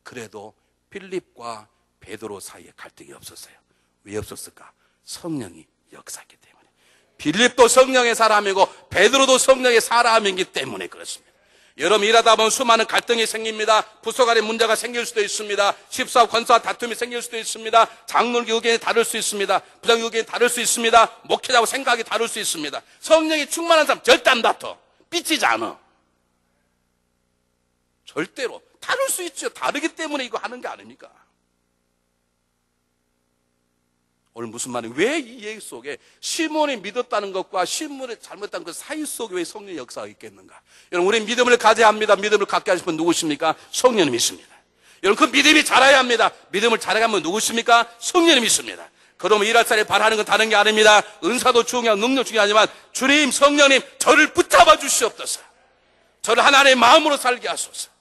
그래도 빌립과 베드로 사이에 갈등이 없었어요. 왜 없었을까? 성령이 역사했기 때문에. 빌립도 성령의 사람이고 베드로도 성령의 사람이기 때문에 그렇습니다. 여러분 일하다 보면 수많은 갈등이 생깁니다. 부서 간의 문제가 생길 수도 있습니다. 집사와 권사와 다툼이 생길 수도 있습니다. 장로의 의견이 다를 수 있습니다. 부장 의견이 다를 수 있습니다. 목회자하고 생각이 다를 수 있습니다. 성령이 충만한 사람 절대 안 다퉈. 삐치지 않아. 절대로. 다를 수 있죠. 다르기 때문에 이거 하는 게 아닙니까? 오늘 무슨 말이에요? 왜 이 얘기 속에 시몬이 믿었다는 것과 시몬이 잘못한 그 사이 속에 왜 성령의 역사가 있겠는가? 여러분, 우리 믿음을 가져야 합니다. 믿음을 갖게 하실 분 누구십니까? 성령님 있습니다. 여러분, 그 믿음이 자라야 합니다. 믿음을 자라가면 누구십니까? 성령님 있습니다. 그러면 일할 사람이 바라는 건 다른 게 아닙니다. 은사도 중요하고 능력 중요하지만 주님, 성령님, 저를 붙잡아 주시옵소서. 저를 하나님의 마음으로 살게 하소서.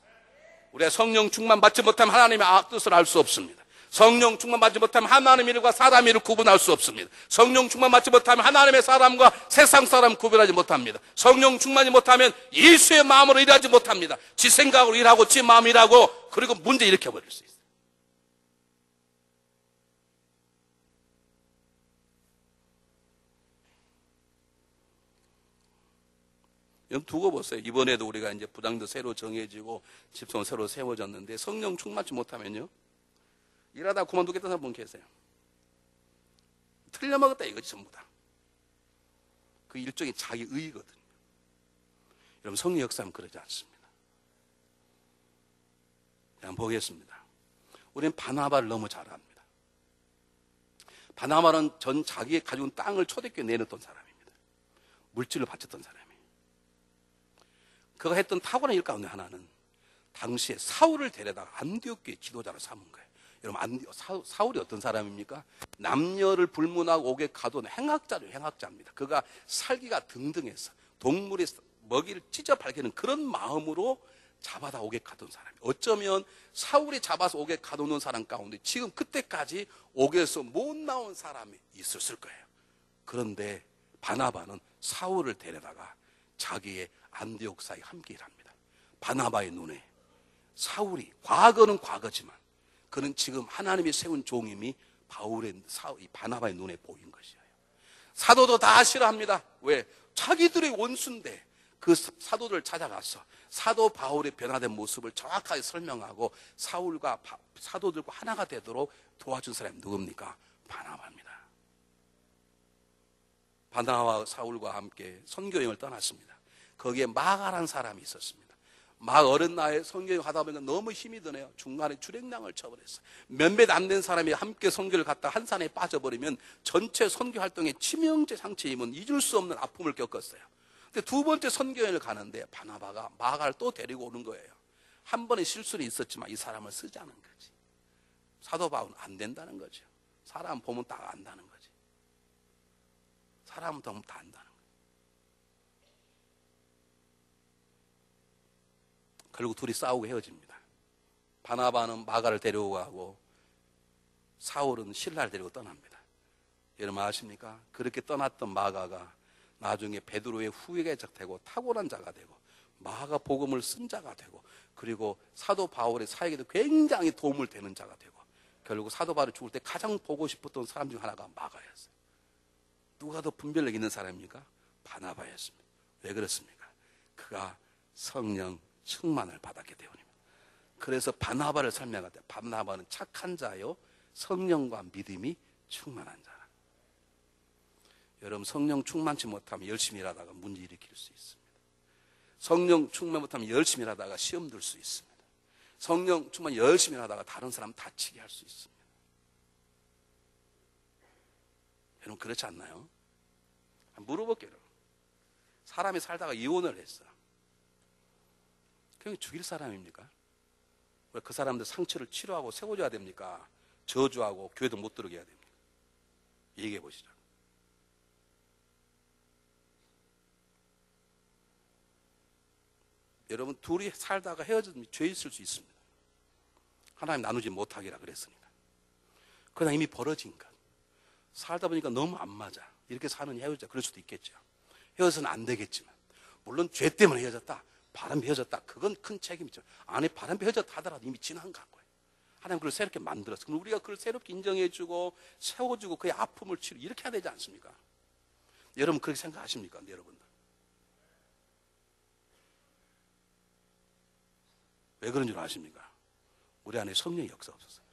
우리가 성령 충만 받지 못하면 하나님의 뜻을 알 수 없습니다. 성령 충만 받지 못하면 하나님의 일과 사람의 일을 구분할 수 없습니다. 성령 충만 받지 못하면 하나님의 사람과 세상 사람 구별하지 못합니다. 성령 충만이 못하면 예수의 마음으로 일하지 못합니다. 지 생각으로 일하고 지 마음으로 일하고 그리고 문제 일으켜버릴 수 있어요. 두고 보세요. 이번에도 우리가 이제 부장도 새로 정해지고 집성 새로 세워졌는데 성령 충만치 못하면요, 일하다 그만두겠다는 사람 분 계세요. 틀려먹었다 이거지 전부 다. 그 일종의 자기 의거든요. 여러분, 성령 역사는 그러지 않습니다. 그냥 보겠습니다. 우리는 바나바를 너무 잘 압니다. 바나바는 전 자기의 가지고 있는 땅을 초대교회에 내놓던 사람입니다. 물질을 바쳤던 사람이에요. 그가 했던 탁월한 일 가운데 하나는 당시에 사울을 데려다가 안디옥교의 지도자로 삼은 거예요. 여러분, 사울이 어떤 사람입니까? 남녀를 불문하고 옥에 가둬놓은 행악자입니다. 그가 살기가 등등해서 동물의 먹이를 찢어 발견하는 그런 마음으로 잡아다 옥에 가둔 사람이에요. 어쩌면 사울이 잡아서 옥에 가둬놓은 사람 가운데 지금 그때까지 옥에서 못 나온 사람이 있었을 거예요. 그런데 바나바는 사울을 데려다가 자기의 안디옥 사이에 함께 일합니다. 바나바의 눈에 사울이, 과거는 과거지만 그는 지금 하나님이 세운 종임이 바나바의 눈에 보인 것이에요. 사도도 다 싫어합니다. 왜? 자기들의 원수인데 그 사도들을 찾아가서 사도 바울의 변화된 모습을 정확하게 설명하고 사울과 사도들과 하나가 되도록 도와준 사람이 누굽니까? 바나바입니다. 바나바와 사울과 함께 선교여행을 떠났습니다. 거기에 마가라는 사람이 있었습니다. 막 어린 나이에 선교여행 하다 보니까 너무 힘이 드네요. 중간에 주랭랑을 쳐버렸어요. 몇몇 안 된 사람이 함께 선교를 갔다 한 산에 빠져버리면 전체 선교 활동에 치명적 상처 입은 잊을 수 없는 아픔을 겪었어요. 근데 두 번째 선교여행을 가는데 바나바가 마가를 또 데리고 오는 거예요. 한 번의 실수는 있었지만 이 사람을 쓰자는 거지. 사도 바울은 안 된다는 거죠. 사람 보면 다 안다는 거지. 사람은 보면 다 안다는 거지. 결국 둘이 싸우고 헤어집니다. 바나바는 마가를 데리고 가고 사울은 실라를 데리고 떠납니다. 여러분 아십니까? 그렇게 떠났던 마가가 나중에 베드로의 후계자가 되고 탁월한 자가 되고 마가 복음을 쓴 자가 되고 그리고 사도 바울의 사역에도 굉장히 도움을 되는 자가 되고 결국 사도 바울이 죽을 때 가장 보고 싶었던 사람 중 하나가 마가였어요. 누가 더 분별력 있는 사람입니까? 바나바였습니다. 왜 그렇습니까? 그가 성령 충만을 받았기 때문입니다. 그래서 바나바를 설명할 때 바나바는 착한 자요 성령과 믿음이 충만한 자라. 여러분, 성령 충만치 못하면 열심히 일하다가 문제 일으킬 수 있습니다. 성령 충만 못하면 열심히 일하다가 시험 들 수 있습니다. 성령 충만 열심히 일하다가 다른 사람 다치게 할 수 있습니다. 여러분 그렇지 않나요? 물어볼게요. 사람이 살다가 이혼을 했어. 그냥 죽일 사람입니까? 왜 그 사람들 상처를 치료하고 세워줘야 됩니까? 저주하고 교회도 못 들어게 해야 됩니까? 얘기해 보시죠. 여러분 둘이 살다가 헤어지면 죄 있을 수 있습니다. 하나님 나누지 못하기라 그랬으니까. 그러나 이미 벌어진 것. 살다 보니까 너무 안 맞아. 이렇게 사는 헤어지자. 그럴 수도 있겠죠. 헤어져서는 안 되겠지만 물론 죄 때문에 헤어졌다. 바람이 헤어졌다. 그건 큰 책임이죠. 안에 바람이 헤어졌다 하더라도 이미 지난 것 거예요. 하나님 그걸 새롭게 만들었어요. 그럼 우리가 그걸 새롭게 인정해주고 세워주고 그의 아픔을 치료 이렇게 해야 되지 않습니까? 여러분 그렇게 생각하십니까? 여러분들 왜 그런 줄 아십니까? 우리 안에 성령의 역사 없었어요.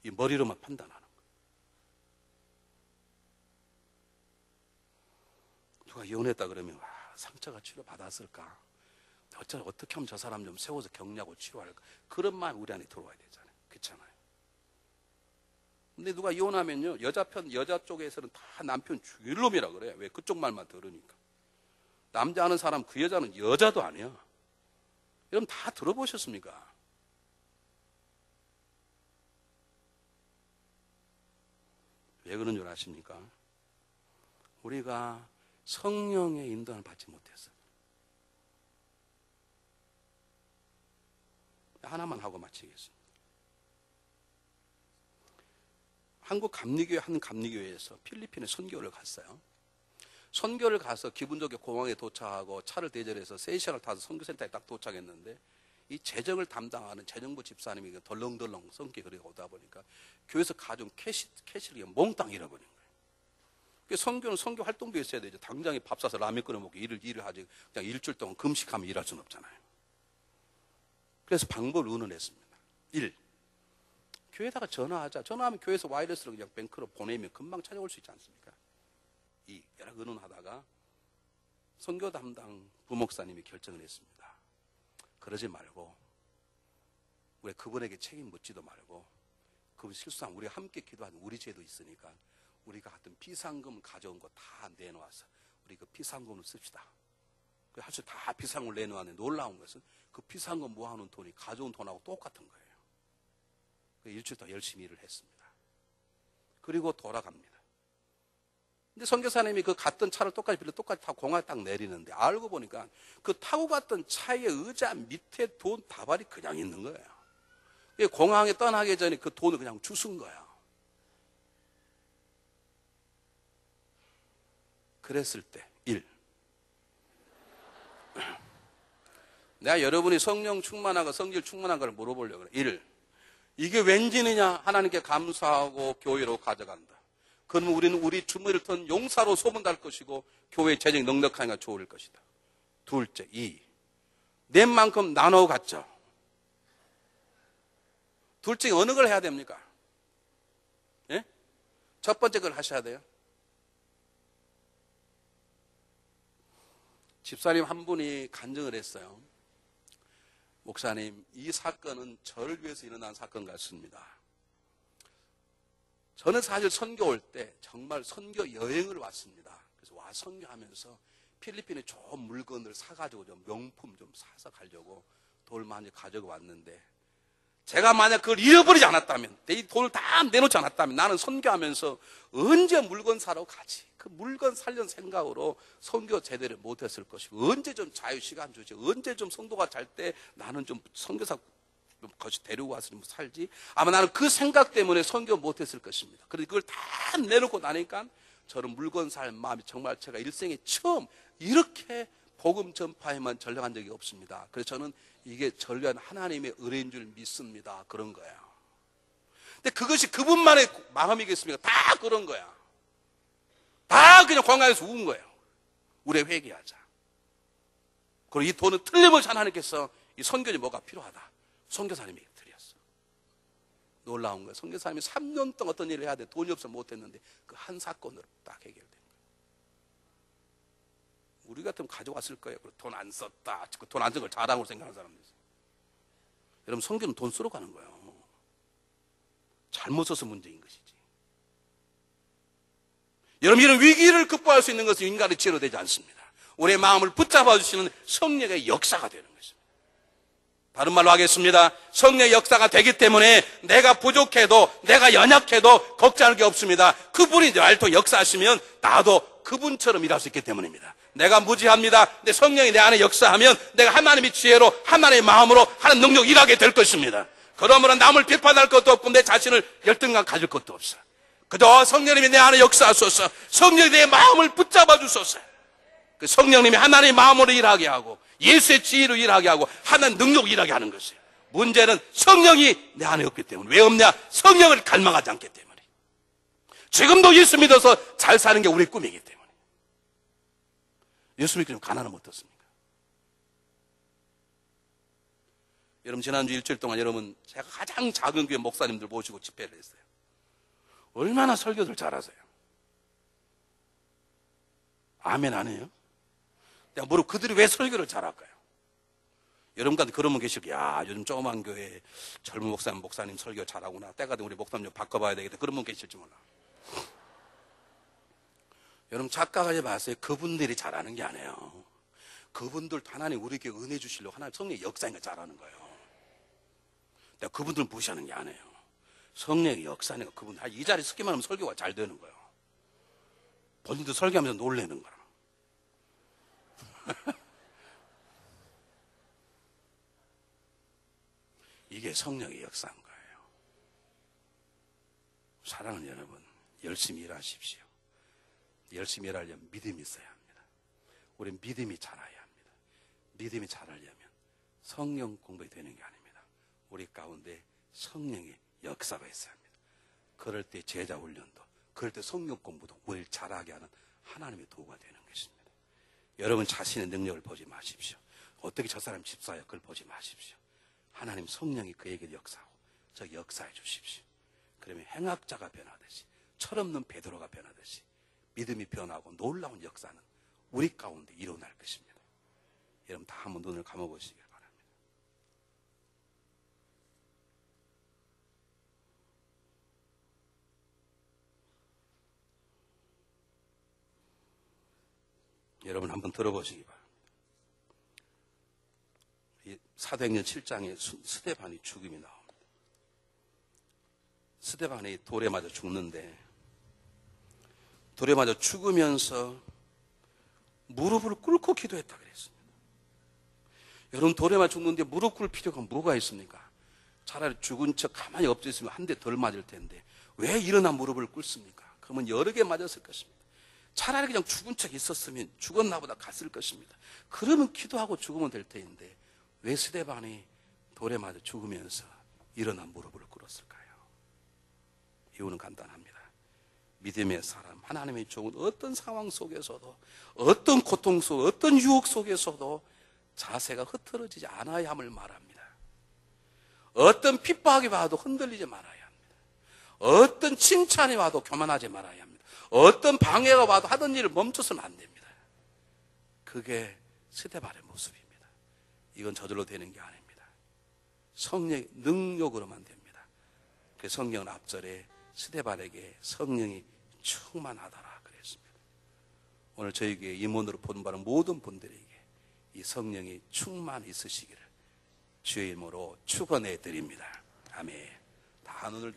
이 머리로만 판단하는 거예요. 누가 이혼했다 그러면 상처가 치료받았을까? 어떻게 하면 저 사람 좀 세워서 격려하고 치료할까? 그런 마음이 우리 안에 들어와야 되잖아요. 그렇잖아요. 근데 누가 이혼하면요, 여자 쪽에서는 다 남편 죽일 놈이라 그래요. 왜? 그쪽 말만 들으니까. 남자 하는 사람 그 여자는 여자도 아니야. 여러분 다 들어보셨습니까? 왜 그런 줄 아십니까? 우리가 성령의 인도를 받지 못했어요. 하나만 하고 마치겠습니다. 한국 감리교회 한 감리교회에서 필리핀에 선교를 갔어요. 선교를 가서 기분 좋게 공항에 도착하고 차를 대절해서 3시간을 타서 선교센터에 딱 도착했는데 이 재정을 담당하는 재정부 집사님이 덜렁덜렁 성격이 그렇게 오다 보니까 교회에서 가져온 캐시를 몽땅 잃어버린 거예요. 선교는 선교 활동도 있어야 되죠. 당장에 밥 사서 라면 끓여 먹고 일을 하지 그냥 일주일 동안 금식하면 일할 수는 없잖아요. 그래서 방법을 의논했습니다. 1. 교회에다가 전화하자. 전화하면 교회에서 와이러스로 그냥 뱅크로 보내면 금방 찾아올 수 있지 않습니까? 2. 여러 의논하다가 선교 담당 부목사님이 결정을 했습니다. 그러지 말고 우리 그분에게 책임 묻지도 말고 그분 실수하면 우리가 함께 기도하는 우리 죄도 있으니까 우리가 하여튼 비상금 가져온 거 다 내놓아서 우리 그 비상금을 씁시다. 사실 다 비상금을 내놓았는데 놀라운 것은 그 비상금 모아놓은 돈이 가져온 돈하고 똑같은 거예요. 일주일 동안 열심히 일을 했습니다. 그리고 돌아갑니다. 근데 선교사님이 그 갔던 차를 똑같이 타고 공항에 딱 내리는데 알고 보니까 그 타고 갔던 차의 의자 밑에 돈 다발이 그냥 있는 거예요. 공항에 떠나기 전에 그 돈을 그냥 주순 거예요. 그랬을 때 1. 내가 여러분이 성령 충만하고 성질 충만한 걸 물어보려고 그래. 1. 이게 왠지느냐 하나님께 감사하고 교회로 가져간다. 그러면 우리는 우리 주머니를 턴 용사로 소문날 것이고 교회의 재정이 넉넉하니까 좋을 것이다. 둘째, 2. 내 만큼 나눠 갖죠. 둘 중에 어느 걸 해야 됩니까? 예? 첫 번째 걸 하셔야 돼요. 집사님 한 분이 간증을 했어요. 목사님, 이 사건은 저를 위해서 일어난 사건 같습니다. 저는 사실 선교 올 때 정말 선교 여행을 왔습니다. 그래서 와 선교하면서 필리핀에 좋은 물건을 사가지고 좀 명품 좀 사서 가려고 돈을 많이 가지고 왔는데 제가 만약 그걸 잃어버리지 않았다면, 이 돈을 다 내놓지 않았다면 나는 선교하면서 언제 물건 사러 가지? 그 물건 살려는 생각으로 선교 제대로 못했을 것이고 언제 좀 자유시간 주지? 언제 좀 성도가 잘 때 나는 좀 선교사 같이 데리고 와서 좀 살지? 아마 나는 그 생각 때문에 선교 못했을 것입니다. 그래서 그걸 다 내놓고 나니까 저는 물건 살 마음이 정말 제가 일생에 처음 이렇게 복음 전파에만 전력한 적이 없습니다. 그래서 저는 이게 전려한 하나님의 은혜인 줄 믿습니다. 그런 거예요. 근데 그것이 그분만의 마음이겠습니까? 다 그런 거야. 다 그냥 광야에서 우은 거예요. 우리 회개하자. 그리고 이 돈은 틀림없이 하나님께서 이 선교지 뭐가 필요하다. 선교사님에게 드렸어. 놀라운 거예요. 선교사님이 3년 동안 어떤 일을 해야 돼. 돈이 없어서 못했는데 그 한 사건으로 딱 해결된 거예요. 우리 같으면 가져왔을 거예요. 돈 안 썼다. 돈 안 쓴 걸 자랑으로 생각하는 사람들 있어요. 여러분, 선교는 돈 쓰러 가는 거예요. 잘못 써서 문제인 것이지. 여러분, 이런 위기를 극복할 수 있는 것은 인간의 지혜로 되지 않습니다. 우리의 마음을 붙잡아 주시는 성령의 역사가 되는 것입니다. 다른 말로 하겠습니다. 성령의 역사가 되기 때문에 내가 부족해도 내가 연약해도 걱정할 게 없습니다. 그분이 날 또 역사하시면 나도 그분처럼 일할 수 있기 때문입니다. 내가 무지합니다. 근데 성령이 내 안에 역사하면 내가 하나님의 지혜로 하나님의 마음으로 하는 능력 일하게 될 것입니다. 그러므로 남을 비판할 것도 없고 내 자신을 열등감 가질 것도 없어. 그저 성령님이 내 안에 역사하소서. 성령이 내 마음을 붙잡아 주소서. 그 성령님이 하나님의 마음으로 일하게 하고 예수의 지혜로 일하게 하고 하나님 능력 일하게 하는 것이에요. 문제는 성령이 내 안에 없기 때문에. 왜 없냐? 성령을 갈망하지 않기 때문에. 지금도 예수 믿어서 잘 사는 게 우리 꿈이기 때문에. 예수 믿기 좀 가난하면 어떻습니까? 여러분, 지난주 일주일 동안 여러분, 제가 가장 작은 교회 목사님들 모시고 집회를 했어요. 얼마나 설교들 잘하세요? 아멘 안 해요? 내가 물어 그들이 왜 설교를 잘할까요? 여러분 가운데 그런 분 계실, 야, 요즘 조그만 교회 젊은 목사님 설교 잘하구나. 때가 되면 우리 목사님 좀 바꿔봐야 되겠다. 그런 분 계실지 몰라. 여러분 착각하지 마세요. 그분들이 잘하는 게 아니에요. 그분들도 하나님 우리에게 은혜 주시려고 하나님 성령의 역사니까 잘하는 거예요. 내가 그분들 무시하는 게 아니에요. 성령의 역사니까 그분들 이 자리 서기만 하면 설교가 잘 되는 거예요. 본인도 설교하면서 놀래는 거라. 이게 성령의 역사인 거예요. 사랑하는 여러분, 열심히 일하십시오. 열심히 일하려면 믿음이 있어야 합니다. 우리는 믿음이 자라야 합니다. 믿음이 자라려면 성령 공부가 되는 게 아닙니다. 우리 가운데 성령의 역사가 있어야 합니다. 그럴 때 제자 훈련도, 그럴 때 성령 공부도 우리를 잘하게 하는 하나님의 도구가 되는 것입니다. 여러분 자신의 능력을 보지 마십시오. 어떻게 저 사람 집사야 그걸 보지 마십시오. 하나님 성령이 그에게 역사하고 저 역사해 주십시오. 그러면 행악자가 변하듯이, 철없는 베드로가 변하듯이 믿음이 변하고 놀라운 역사는 우리 가운데 일어날 것입니다. 여러분 다 한번 눈을 감아보시길 바랍니다. 여러분 한번 들어보시기 바랍니다. 사도행전 7장에 스데반이 죽음이 나옵니다. 스데반이 돌에 맞아 죽는데, 돌에 맞아 죽으면서 무릎을 꿇고 기도했다 그랬습니다. 여러분 돌에 맞아 죽는데 무릎 꿇을 필요가 뭐가 있습니까? 차라리 죽은 척 가만히 엎져 있으면 한 대 덜 맞을 텐데 왜 일어나 무릎을 꿇습니까? 그러면 여러 개 맞았을 것입니다. 차라리 그냥 죽은 척 있었으면 죽었나 보다 갔을 것입니다. 그러면 기도하고 죽으면 될 텐데 왜 스데반이 돌에 맞아 죽으면서 일어나 무릎을 꿇었을까요? 이유는 간단합니다. 믿음의 사람, 하나님의 종은 어떤 상황 속에서도, 어떤 고통 속, 어떤 유혹 속에서도 자세가 흐트러지지 않아야 함을 말합니다. 어떤 핍박이 와도 흔들리지 말아야 합니다. 어떤 칭찬이 와도 교만하지 말아야 합니다. 어떤 방해가 와도 하던 일을 멈춰서는 안 됩니다. 그게 스데반의 모습입니다. 이건 저절로 되는 게 아닙니다. 성령의 능력으로만 됩니다. 그 성령은 앞절에 스데반에게 성령이 충만하더라 그랬습니다. 오늘 저에게 임원으로 본받은 모든 분들에게 이 성령이 충만 있으시기를 주의 이름으로 축원해 드립니다. 아멘. 다 눈을